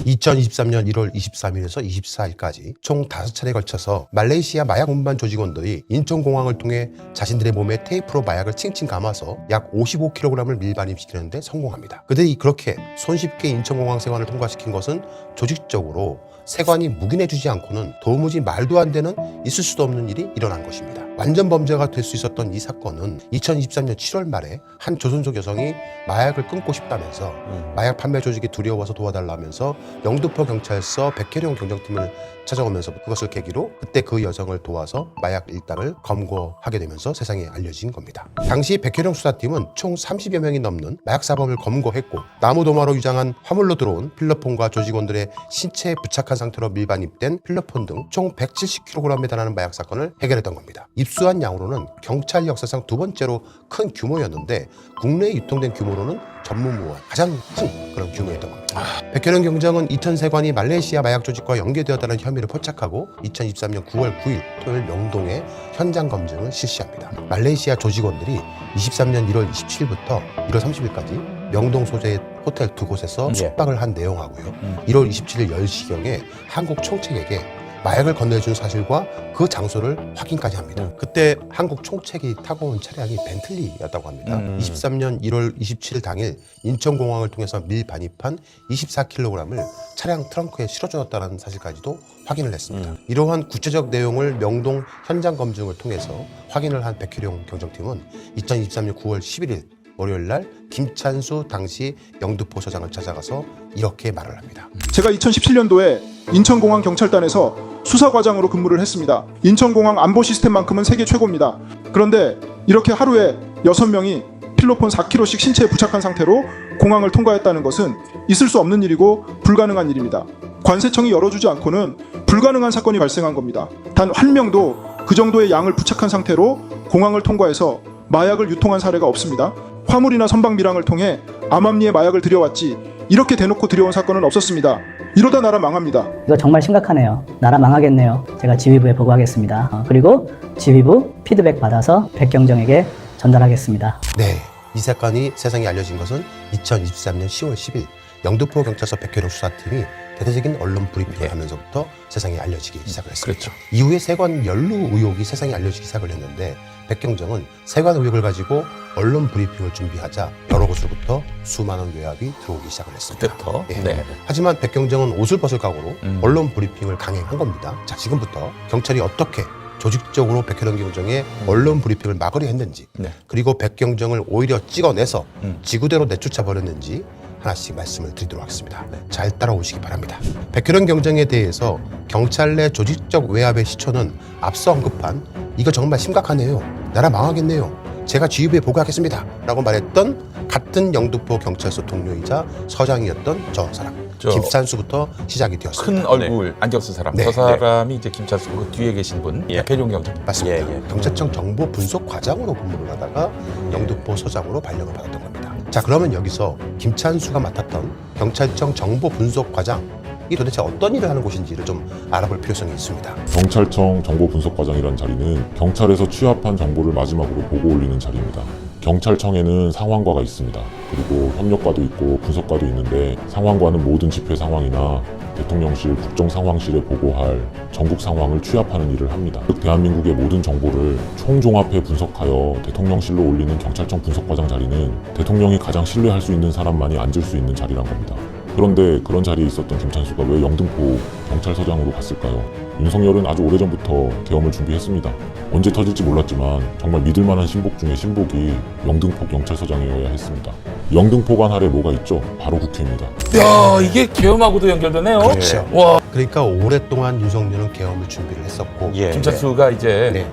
2023년 1월 23일에서 24일까지 총 5차례에 걸쳐서 말레이시아 마약 운반 조직원들이 인천공항을 통해 자신들의 몸에 테이프로 마약을 칭칭 감아서 약 55kg을 밀반입시키는 데 성공합니다. 그들이 그렇게 손쉽게 인천공항 세관을 통과시킨 것은 조직적으로 세관이 묵인해주지 않고는 도무지 말도 안 되는 있을 수도 없는 일이 일어난 것입니다. 완전 범죄가 될 수 있었던 이 사건은 2023년 7월 말에 한 조선족 여성이 마약을 끊고 싶다면서 마약 판매 조직이 두려워서 도와달라면서 영등포 경찰서 백혜룡 경정팀을 찾아오면서 그것을 계기로 그때 그 여성을 도와서 마약 일당을 검거하게 되면서 세상에 알려진 겁니다. 당시 백혜룡 수사팀은 총 30여 명이 넘는 마약 사범을 검거했고 나무도마로 유장한 화물로 들어온 필로폰과 조직원들의 신체에 부착한 상태로 밀반입된 필로폰 등 총 170kg에 달하는 마약 사건을 해결했던 겁니다. 입수한 양으로는 경찰 역사상 두 번째로 큰 규모였는데 국내에 유통된 규모로는 전무후무한 가장 큰 그런 규모였던 겁니다. 백혜룡 경정은 이천 세관이 말레이시아 마약 조직과 연계되었다는 혐의를 포착하고 2023년 9월 9일 토요일 명동에 현장 검증을 실시합니다. 말레이시아 조직원들이 23년 1월 27일부터 1월 30일까지 명동 소재의 호텔 두 곳에서 숙박을 한 내용하고요. 1월 27일 10시경에 한국 총책에게 마약을 건네준 사실과 그 장소를 확인까지 합니다. 그때 한국 총책이 타고 온 차량이 벤틀리였다고 합니다. 23년 1월 27일 당일 인천공항을 통해서 밀반입한 24kg을 차량 트렁크에 실어주었다는 사실까지도 확인을 했습니다. 이러한 구체적 내용을 명동 현장 검증을 통해서 확인을 한 백혜룡 경정팀은 2023년 9월 11일 월요일 날 김찬수 당시 영등포 서장을 찾아가서 이렇게 말을 합니다. 제가 2017년도에 인천공항 경찰단에서 수사과장으로 근무를 했습니다. 인천공항 안보 시스템만큼은 세계 최고입니다. 그런데 이렇게 하루에 6명이 필로폰 4kg씩 신체에 부착한 상태로 공항을 통과했다는 것은 있을 수 없는 일이고 불가능한 일입니다. 관세청이 열어주지 않고는 불가능한 사건이 발생한 겁니다. 단 한 명도 그 정도의 양을 부착한 상태로 공항을 통과해서 마약을 유통한 사례가 없습니다. 화물이나 선박미랑을 통해 암암리에 마약을 들여왔지 이렇게 대놓고 들여온 사건은 없었습니다. 이러다 나라 망합니다. 이거 정말 심각하네요. 나라 망하겠네요. 제가 지휘부에 보고하겠습니다. 그리고 지휘부 피드백 받아서 백경정에게 전달하겠습니다. 네, 이 사건이 세상에 알려진 것은 2023년 10월 10일 영등포 경찰서 백혜룡 수사팀이 대대적인 언론 브리핑을 하면서부터 세상에 알려지기 시작을 했습니다. 그렇죠. 이후에 세관 연루 의혹이 세상에 알려지기 시작을 했는데 백경정은 세관 의혹을 가지고 언론 브리핑을 준비하자 여러 곳으로부터 수많은 외압이 들어오기 시작을 했습니다. 그때부터? 예. 네. 하지만 백경정은 옷을 벗을 각오로 언론 브리핑을 강행한 겁니다. 자, 지금부터 경찰이 어떻게 조직적으로 백혜룡 경정의 언론 브리핑을 막으려 했는지 그리고 백경정을 오히려 찍어내서 지구대로 내쫓아 버렸는지 하나씩 말씀을 드리도록 하겠습니다. 잘 따라오시기 바랍니다. 백혜룡 경정에 대해서 경찰 내 조직적 외압의 시초는 앞서 언급한 이거 정말 심각하네요. 나라 망하겠네요. 제가 지휘부에 보고하겠습니다. 라고 말했던 같은 영등포 경찰서 동료이자 서장이었던 저 사람 김찬수부터 시작이 되었습니다. 큰 얼굴 안경 쓴 사람. 저 사람이 이제 김찬수 그 뒤에 계신 분 백혜룡 경정. 맞습니다. 경찰청 정보 분석 과장으로 근무를 하다가 영등포 서장으로 발령을 받았던 겁니다. 자, 그러면 여기서 김찬수가 맡았던 경찰청 정보 분석 과장 이 도대체 어떤 일을 하는 곳인지를 좀 알아볼 필요성이 있습니다. 경찰청 정보분석과장이라는 자리는 경찰에서 취합한 정보를 마지막으로 보고 올리는 자리입니다. 경찰청에는 상황과가 있습니다. 그리고 협력과도 있고 분석과도 있는데 상황과는 모든 집회 상황이나 대통령실 국정상황실에 보고할 전국 상황을 취합하는 일을 합니다. 대한민국의 모든 정보를 총종합해 분석하여 대통령실로 올리는 경찰청 분석과장 자리는 대통령이 가장 신뢰할 수 있는 사람만이 앉을 수 있는 자리란 겁니다. 그런데 그런 자리에 있었던 김찬수가 왜 영등포 경찰서장으로 갔을까요? 윤석열은 아주 오래전부터 계엄을 준비했습니다. 언제 터질지 몰랐지만 정말 믿을 만한 신복 중에 신복이 영등포 경찰서장이어야 했습니다. 영등포관 아래 뭐가 있죠? 바로 국회입니다. 야, 이게 계엄하고도 연결되네요. 그렇죠. 와, 그러니까 오랫동안 윤석열은 계엄을 준비를 했었고 김찬수가 이제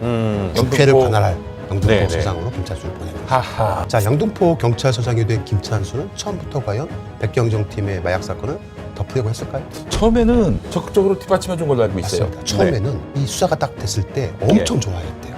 국회를 관할할 영등포 네네. 서장으로 김찬수를 보냅니다. 하하. 자, 영등포 경찰서장이 된 김찬수는 처음부터 과연 백경정 팀의 마약 사건을 덮으려고 했을까요? 처음에는 적극적으로 뒷받침해 준 걸로 알고 있어요. 맞습니다. 처음에는 이 수사가 딱 됐을 때 엄청 좋아했대요.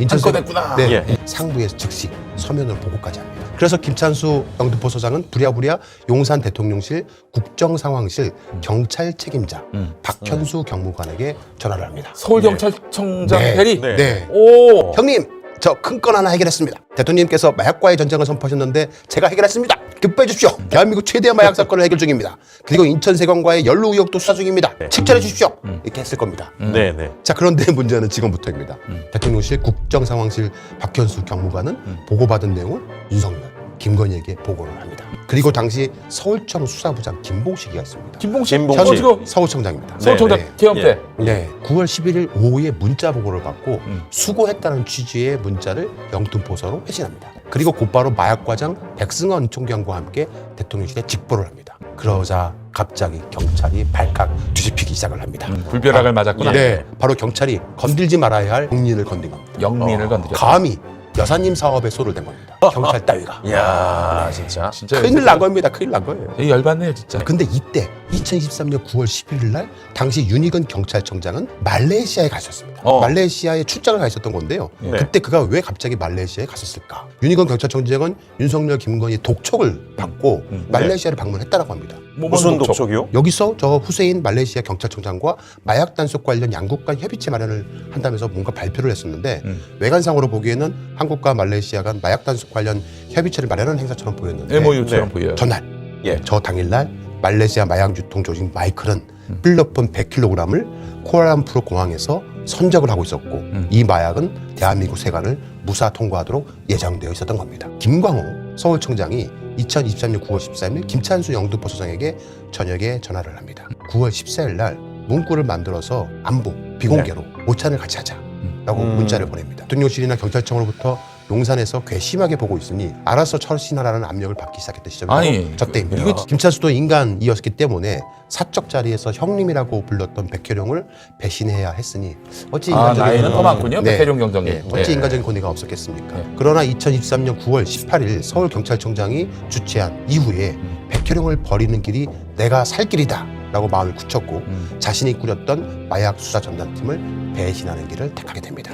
한건 했구나. 상부에서 즉시 서면으로 보고까지 합니다. 그래서 김찬수 영등포 서장은 부랴부랴 용산 대통령실 국정상황실 경찰 책임자 박현수 경무관에게 전화를 합니다. 서울경찰청장 대리. 네. 오. 형님, 저 큰 건 하나 해결했습니다. 대통령님께서 마약과의 전쟁을 선포하셨는데 제가 해결했습니다. 기뻐해 주십시오. 대한민국 최대의 마약 사건을 해결 중입니다. 그리고 인천세관과의 연루 의혹도 수사 중입니다. 칭찬해 주십시오. 이렇게 했을 겁니다. 네, 네. 자, 그런데 문제는 지금부터입니다. 대통령실 국정상황실 박현수 경무관은 보고받은 내용을 윤석열, 김건희에게 보고를 합니다. 그리고 당시 서울청 수사부장 김봉식이가 있습니다. 김봉식 현 지금 서울청장입니다. 서울청장 네. 퇴임 때. 네, 9월 11일 오후에 문자 보고를 받고 수고했다는 취지의 문자를 영등포서로 회신합니다. 그리고 곧바로 마약과장 백승원 총장과 함께 대통령실에 직보를 합니다. 그러자 갑자기 경찰이 발칵 뒤집히기 시작을 합니다. 불벼락을 맞았구나. 네, 바로 경찰이 건들지 말아야 할 영린을 건든 겁니다. 영린을 건드렸다. 감히 여사님 사업에 손을 댄 겁니다. 경찰 따위가. 이야, 진짜. 진짜 큰일 난 겁니다. 큰일 난 거예요. 되게 열받네요, 진짜. 근데 이때 2023년 9월 11일 날 당시 윤희근 경찰청장은 말레이시아에 가셨습니다. 말레이시아에 출장을 가 있었던 건데요. 네. 그때 그가 왜 갑자기 말레이시아에 갔었을까? 윤희근 경찰청장은 윤석열, 김건희 독촉을 받고 말레이시아를 방문했다라고 합니다. 무슨 독촉이요? 여기서 저 후세인 말레이시아 경찰청장과 마약 단속 관련 양국 간 협의체 마련을 한다면서 뭔가 발표를 했었는데 외관상으로 보기에는 한국과 말레이시아 간 마약 단속 관련 협의체를 마련한 행사처럼 보였는데 MOU처럼 네. 보여요. 전날 예. 저 당일날 말레이시아 마약 유통 조직 마이클은 필로폰 100kg을 쿠알라룸푸르 공항에서 선적을 하고 있었고 이 마약은 대한민국 세관을 무사 통과하도록 예정되어 있었던 겁니다. 김광호 서울청장이 2023년 9월 13일 김찬수 영등포서장에게 저녁에 전화를 합니다. 9월 14일 날 문구를 만들어서 안부 비공개로 오찬을 같이 하자라고 문자를 보냅니다. 대통령실이나 경찰청으로부터 용산에서 괘씸하게 보고 있으니 알아서 처신하라는 압력을 받기 시작했던 시점이 아니, 바로 저 때입니다. 이거 김찬수도 인간이었기 때문에 사적 자리에서 형님이라고 불렀던 백혜룡을 배신해야 했으니 어찌 나이는 더 많군요. 네. 백혜룡 경정님. 어찌 네. 인간적인 권위가 없었겠습니까? 네. 그러나 2023년 9월 18일 서울경찰청장이 주최한 이후에 백혜룡을 버리는 길이 내가 살 길이다 라고 마음을 굳혔고 자신이 꾸렸던 마약 수사 전담팀을 배신하는 길을 택하게 됩니다.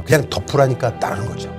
그냥 덮으라니까 따르는 거죠.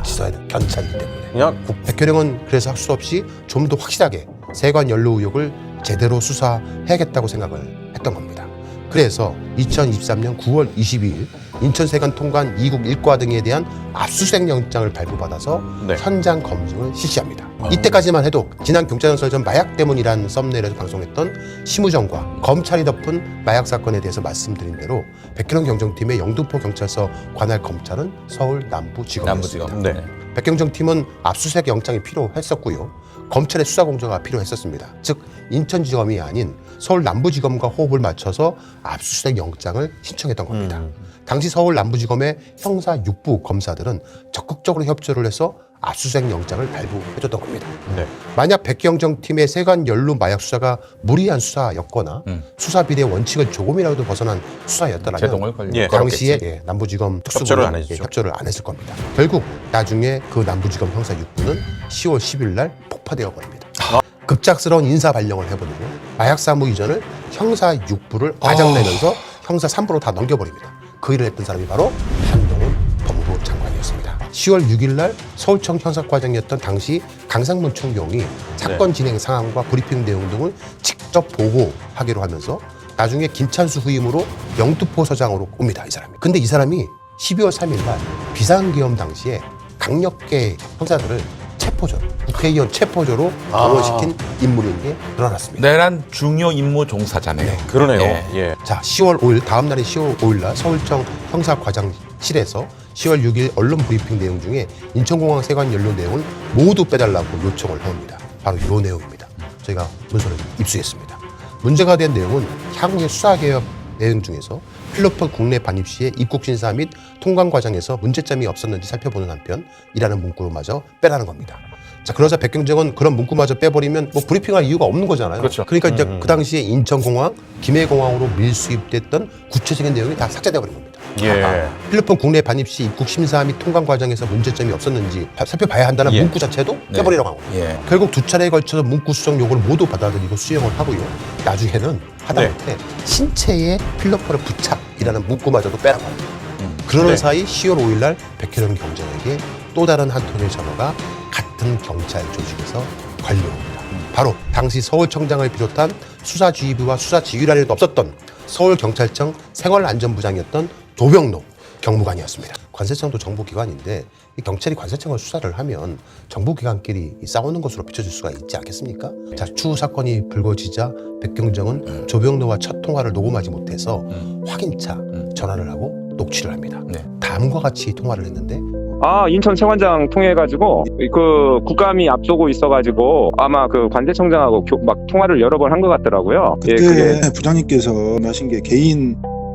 지서야 돼. 경찰이기 때문에. 그냥 백혜룡은 그래서 할 수 없이 좀 더 확실하게 세관 연루 의혹을 제대로 수사해야겠다고 생각을 했던 겁니다. 그래서 2023년 9월 22일 인천세관 통관 2국 1과 등에 대한 압수수색 영장을 발부받아서 네. 현장 검증을 실시합니다. 이때까지만 해도 지난 경찰연설전 마약 때문이라는 썸네일에서 방송했던 심우정과 검찰이 덮은 마약 사건에 대해서 말씀드린 대로 백혜룡 경정팀의 영등포 경찰서 관할 검찰은 서울 남부지검이었습니다. 남부지검. 네. 백경정팀은 압수수색 영장이 필요했었고요. 검찰의 수사 공조가 필요했었습니다. 즉 인천지검이 아닌 서울 남부지검과 호흡을 맞춰서 압수수색 영장을 신청했던 겁니다. 당시 서울 남부지검의 형사 6부 검사들은 적극적으로 협조를 해서 압수수색 영장을 발부해줬던 겁니다. 네. 만약 백경정팀의 세관 연루 마약 수사가 무리한 수사였거나 수사 비례 원칙을 조금이라도 벗어난 수사였더라면 제동을 걸려. 예. 당시에 남부지검 협조를 안 특수부는 해주죠. 협조를 안 했을 겁니다. 결국 나중에 그 남부지검 형사 6부는 10월 10일 날 폭파되어 버립니다. 급작스러운 인사 발령을 해버리고 마약 사무 이전을 형사 6부를 과장내면서 형사 3부로 다 넘겨버립니다. 그 일을 했던 사람이 바로 한동훈 법무부 장관이었습니다. 10월 6일 날 서울청 형사과장이었던 당시 강상문 총경이 사건 진행 상황과 브리핑 내용 등을 직접 보고하기로 하면서 나중에 김찬수 후임으로 영등포 서장으로 옵니다. 이 사람이. 근데 이 사람이 12월 3일 날 비상계엄 당시에 강력계 형사들을 체포조로 국회의원 체포조로 동원시킨 인물인 게 드러났습니다. 내란 중요 임무 종사자네요. 그러네요. 예. 예. 자, 10월 5일 다음 날인 10월 5일 날 서울청 형사과장실에서 10월 6일 언론 브리핑 내용 중에 인천공항 세관 연루 내용을 모두 빼달라고 요청을 합니다. 바로 이 내용입니다. 저희가 문서를 입수했습니다. 문제가 된 내용은 향후의 수사개혁 내용 중에서 필로폰 국내 반입 시에 입국 심사 및 통관 과정에서 문제점이 없었는지 살펴보는 한편 이라는 문구마저 빼라는 겁니다. 자, 그러자 백경정은 그런 문구마저 빼버리면 뭐 브리핑할 이유가 없는 거잖아요. 그렇죠. 그러니까 이제 그 당시에 인천공항, 김해공항으로 밀수입됐던 구체적인 내용이 다 삭제돼 버린 겁니다. 예. 필로폰 국내 반입 시 입국 심사 및 통관 과정에서 문제점이 없었는지 살펴봐야 한다는 예. 문구 자체도 빼버리라고 한 겁니다. 예. 결국 두 차례에 걸쳐서 문구 수정 요구를 모두 받아들이고 수용을 하고요. 나중에는 하다못해 신체에 필로폰의 부착이라는 문구마저도 빼라고 합니다. 그러는 네. 사이 10월 5일 날 백혜룡 경정에게 또 다른 한 통의 전화가 같은 경찰 조직에서 걸려옵니다. 바로 당시 서울청장을 비롯한 수사지휘부와 수사지휘라인도 없었던 서울경찰청 생활안전부장이었던 조병록 경무관이었습니다. 관세청도 정부기관인데 이 경찰이 관세청을 수사를 하면 정부기관끼리 싸우는 것으로 비춰질 수가 있지 않겠습니까? 자, 추후 사건이 불거지자 백경정은 조병로와 첫 통화를 녹음하지 못해서 확인차 전화를 하고 녹취를 합니다. 네. 다음과 같이 통화를 했는데 인천 세관장 통해가지고 그 국감이 앞서고 있어가지고 아마 그 관세청장하고 막 통화를 여러 번 한 것 같더라고요. 그때 부장님께서 하신 게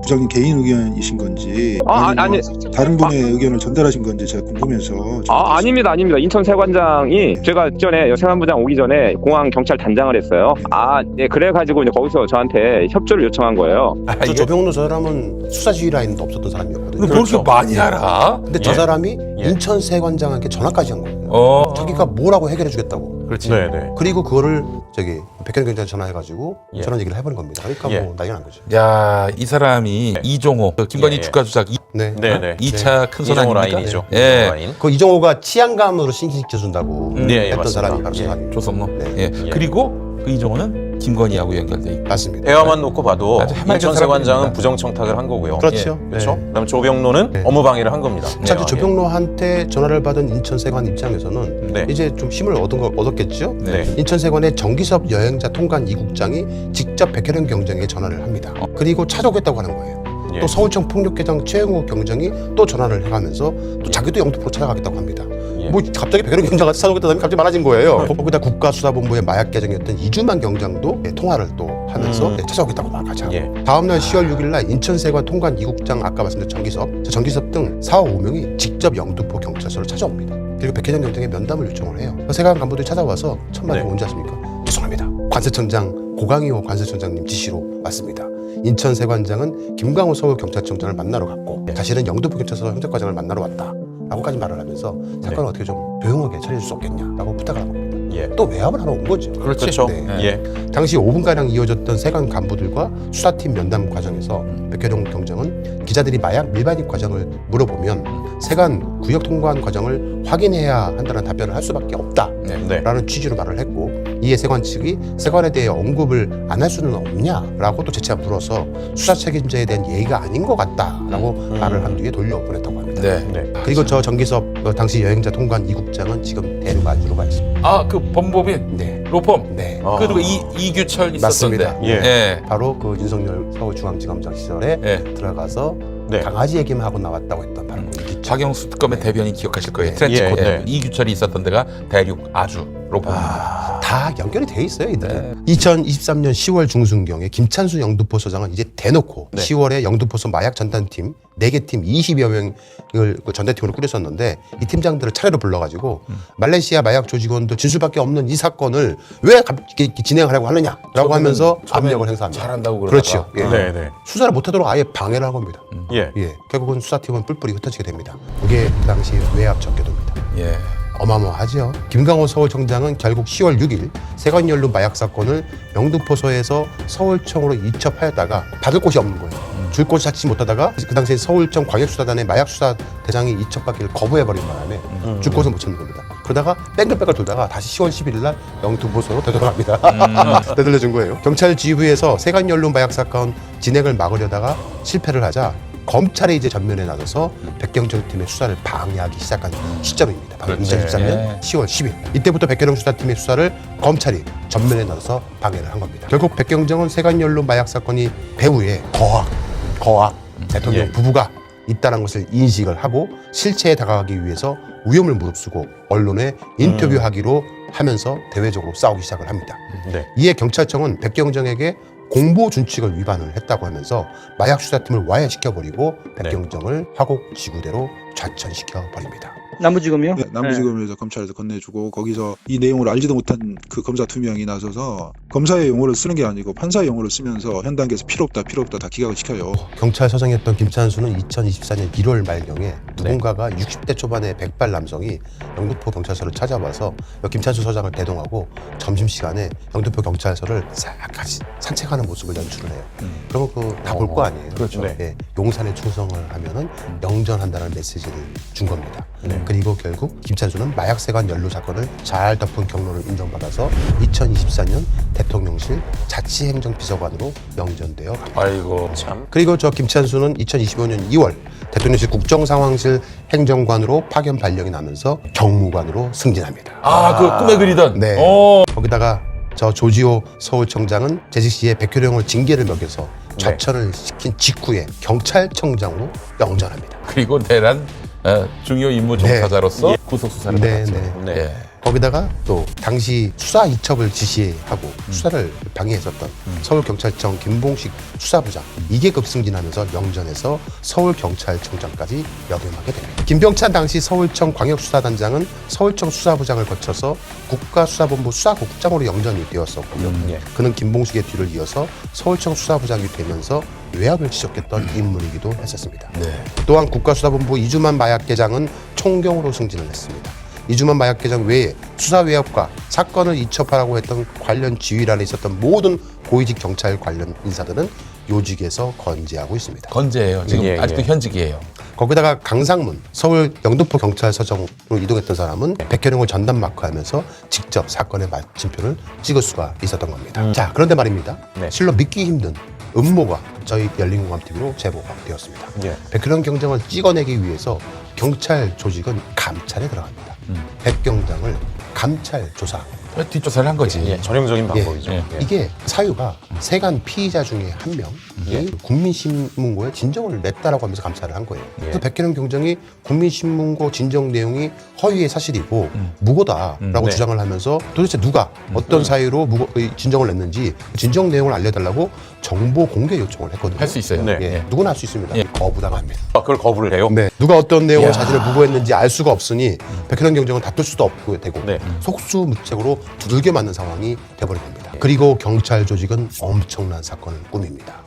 부장님 개인 의견이신 건지 아니면 다른 분의 의견을 전달하신 건지 제가 궁금해서 아닙니다. 인천 세관장이 제가 전에 세관부장 오기 전에 공항 경찰 단장을 했어요. 네, 그래가지고 이제 거기서 저한테 협조를 요청한 거예요. 저 조병로 저 사람은 수사 지휘 라인도 없었던 사람이었거든요. 뭘 이렇게 많이 알아? 근데 저 사람이 인천 세관장한테 전화까지 한 거예요. 자기가 뭐라고 해결해 주겠다고. 그렇지. 네네. 그리고 그거를 백현 경찰에 전화해가지고 예. 저런 얘기를 해버린 겁니다. 그러니까 예. 뭐 난리가 난 거죠. 야, 이 사람이 이종호, 김건희 예. 주가 조작 네. 네네. 2차 큰손 이종호 아닙니까? 라인이죠. 예. 이종호 라인. 그 이종호가 치안감으로 신신시켜준다고 네, 했던 맞습니다. 사람이 바로 예. 저 사람입니다. 조성모. 네. 예. 그리고 그 이종호는 김건희하고 연결돼 있고. 맞습니다. 대화만 놓고 봐도 아주 해맑은 인천 세관장은 사람입니다. 부정청탁을 한 거고요. 그렇죠. 그렇죠. 네. 그다음에 조병로는 네. 업무 방해를 한 겁니다. 자, 네, 이제 조병로한테 전화를 받은 인천세관 입장에서는 네. 이제 좀 힘을 얻었겠죠. 네. 인천세관의 정기섭 여행자 통관 2국장이 직접 백혜련 경장에게 전화를 합니다. 그리고 찾아오겠다고 하는 거예요. 예. 또 서울청 폭력계장 최영우 경장이 또 전화를 해가면서 또 자기도 영등포로 찾아가겠다고 합니다. 예. 뭐 갑자기 백혜련 경장한테 찾아오겠다는 갑자기 많아진 거예요. 거기다 국가수사본부의 마약 계정이었던 이주만 경장도 통화를 또 하면서 찾아오겠다고 막 하자. 예. 다음날 10월 6일 날 인천세관 통관 2국장 아까 말씀드린 정기섭 등 4, 5명이 직접 영등포 경찰서를 찾아옵니다. 그리고 백혜련 경장에 면담을 요청을 해요. 세관 간부들이 찾아와서 첫 마디가 네. 뭔지 아십니까? 죄송합니다. 관세청장 고강희호 관세청장님 지시로 왔습니다. 인천세관장은 김강호 서울경찰청장을 만나러 갔고 자신은 영등포 경찰서 형사과장을 만나러 왔다 라고까지 말을 하면서 사건을 어떻게 좀 조용하게 처리해 줄 수 없겠냐라고 부탁을 한 겁니다. 예. 또 외압을 하러 온 거죠. 그렇죠. 네. 예. 당시 5분가량 이어졌던 세관 간부들과 수사팀 면담 과정에서 백혜령 경장은 기자들이 마약 밀반입 과정을 물어보면 세관 구역 통관 과정을 확인해야 한다는 답변을 할 수밖에 없다라는 네. 취지로 말을 했고 이에 세관 측이 세관에 대해 언급을 안 할 수는 없냐라고 또 재차 물어서 수사 책임자에 대한 예의가 아닌 것 같다라고 말을 한 뒤에 돌려보냈다고 합니다. 네. 네. 그리고 저 정기섭 당시 여행자 통관 2국장은 지금 대륙 안주로 가 있습니다. 아, 그 범법인 네. 로펌. 네. 그리고 이규철 있었던데. 맞습니다. 예. 바로 그 윤석열 서울중앙지검장 시절에 예. 들어가서 네. 강아지 얘기만 하고 나왔다고 했던 바로 그 이규철. 박영수 특검의 대변인 기억하실 거예요. 네. 트렌치코트. 예, 네. 이규철이 있었던 데가 대륙 아주 로펌입니다. 다 연결이 돼 있어요, 이들은. 네. 2023년 10월 중순경에 김찬수 영등포 서장은 이제 대놓고 네. 10월에 영등포서 마약 전단팀 4개 팀 20여 명을 그 전단팀으로 꾸렸었는데 이 팀장들을 차례로 불러가지고 말레이시아 마약 조직원도 진술밖에 없는 이 사건을 왜 이렇게 진행하려고 하느냐라고 하면서 압력을 행사합니다. 잘한다고 그러다가. 그렇죠. 예. 네. 네. 수사를 못하도록 아예 방해를 한 겁니다. 예. 예, 결국은 수사팀은 뿔뿔이 흩어지게 됩니다. 그게 그 당시 외압 적개도입니다. 예. 어마어마하죠. 김강호 서울청장은 결국 10월 6일 세관연루 마약 사건을 영등포서에서 서울청으로 이첩하였다가 받을 곳이 없는 거예요. 줄 곳을 찾지 못하다가 그 당시에 서울청 광역수사단의 마약수사 대장이 이첩받기를 거부해버린 바람에 줄 곳을 못 찾는 겁니다. 그러다가 뺑글뺑글 돌다가 다시 10월 11일 날 영등포서로 되돌아갑니다. 되돌려준 거예요. 경찰 지휘부에서 세관연루 마약 사건 진행을 막으려다가 실패를 하자 검찰이 이제 전면에 나서서 백경정 팀의 수사를 방해하기 시작한 시점입니다. 바로 2023년 네. 10월 10일. 이때부터 백경정 수사팀의 수사를 검찰이 전면에 나서서 방해를 한 겁니다. 결국 백경정은 세관연루 마약 사건이 배후에 거학 대통령 예. 부부가 있다는 것을 인식을 하고 실체에 다가가기 위해서 위험을 무릅쓰고 언론에 인터뷰하기로 하면서 대외적으로 싸우기 시작을 합니다. 네. 이에 경찰청은 백경정에게 공보 준칙을 위반을 했다고 하면서 마약 수사팀을 와해시켜버리고 백경정을 화곡 지구대로 좌천시켜 버립니다. 남부지검이요? 네, 남부지검에서 검찰에서 건네주고 거기서 이 내용을 알지도 못한 그 검사 2명이 나서서 검사의 용어를 쓰는 게 아니고 판사의 용어를 쓰면서 현 단계에서 필요 없다 다 기각을 시켜요. 경찰서장이었던 김찬수는 2024년 1월 말경에 누군가가 60대 초반의 백발 남성이 영등포 경찰서를 찾아와서 김찬수 서장을 대동하고 점심시간에 영등포 경찰서를 싹 같이 산책하는 모습을 연출을 해요. 그러면 다 볼 거 아니에요. 그렇죠. 네. 예, 용산에 충성을 하면은 영전한다는 메시지를 준 겁니다. 그리고 결국 김찬수는 마약세관 연루 사건을 잘 덮은 경로를 인정받아서 2024년 대통령실 자치행정비서관으로 영전되어 갑니다. 아이고 참. 그리고 저 김찬수는 2025년 2월 대통령실 국정상황실 행정관으로 파견 발령이 나면서 경무관으로 승진합니다. 그 꿈에 그리던 네. 어. 거기다가 저 조지호 서울청장은 재직 시에 백효령을 징계를 먹여서 좌천을 시킨 직후에 경찰청장으로 영전합니다. 그리고 내란 중요 임무 종사자로서 구속 수사를 받았죠. 네. 예. 거기다가 또 당시 수사 이첩을 지시하고 수사를 방해했었던 서울경찰청 김봉식 수사부장 2계급 승진하면서 영전에서 서울경찰청장까지 역임하게 됩니다. 김병찬 당시 서울청 광역수사단장은 서울청 수사부장을 거쳐서 국가수사본부 수사국장으로 영전이 되었었고요. 그는 김봉식의 뒤를 이어서 서울청 수사부장이 되면서 외압을 지적했던 인물이기도 했었습니다. 또한 국가수사본부 이주만 마약계장은 총경으로 승진을 했습니다. 이주만 마약계장 외에 수사 외압과 사건을 이첩하라고 했던 관련 지휘란에 있었던 모든 고위직 경찰 관련 인사들은 요직에서 건재하고 있습니다. 건재예요. 지금 아직도 현직이에요. 거기다가 강상문 서울 영등포 경찰서장으로 이동했던 사람은 백혜령을 전담 마크하면서 직접 사건의 마침표를 찍을 수가 있었던 겁니다. 자, 그런데 말입니다. 실로 믿기 힘든 음모가 저희 열린공감TV로 제보가 되었습니다. 백혜령 경장을 찍어내기 위해서 경찰 조직은 감찰에 들어갑니다. 백 경장을 감찰 조사. 뒷조사를 한 거지. 전형적인 방법이죠. 이게 사유가 세간 피의자 중에 한 명이 국민신문고에 진정을 냈다라고 하면서 감찰을 한 거예요. 그래서 백혜령 경장이 국민신문고 진정 내용이 허위의 사실이고 무고다라고 주장을 하면서 도대체 누가 어떤 사유로 진정을 냈는지 진정 내용을 알려달라고 정보 공개 요청을 했거든요. 할 수 있어요. 누구나 할 수 있습니다. 거부당합니다. 그걸 거부를 해요? 누가 어떤 내용을 자신을 무고했는지 알 수가 없으니 백혜령 경장은 다툴 수도 없고 되고 속수무책으로 두들겨 맞는 상황이 돼버린 겁니다. 그리고 경찰 조직은 엄청난 사건을 꾸밉니다.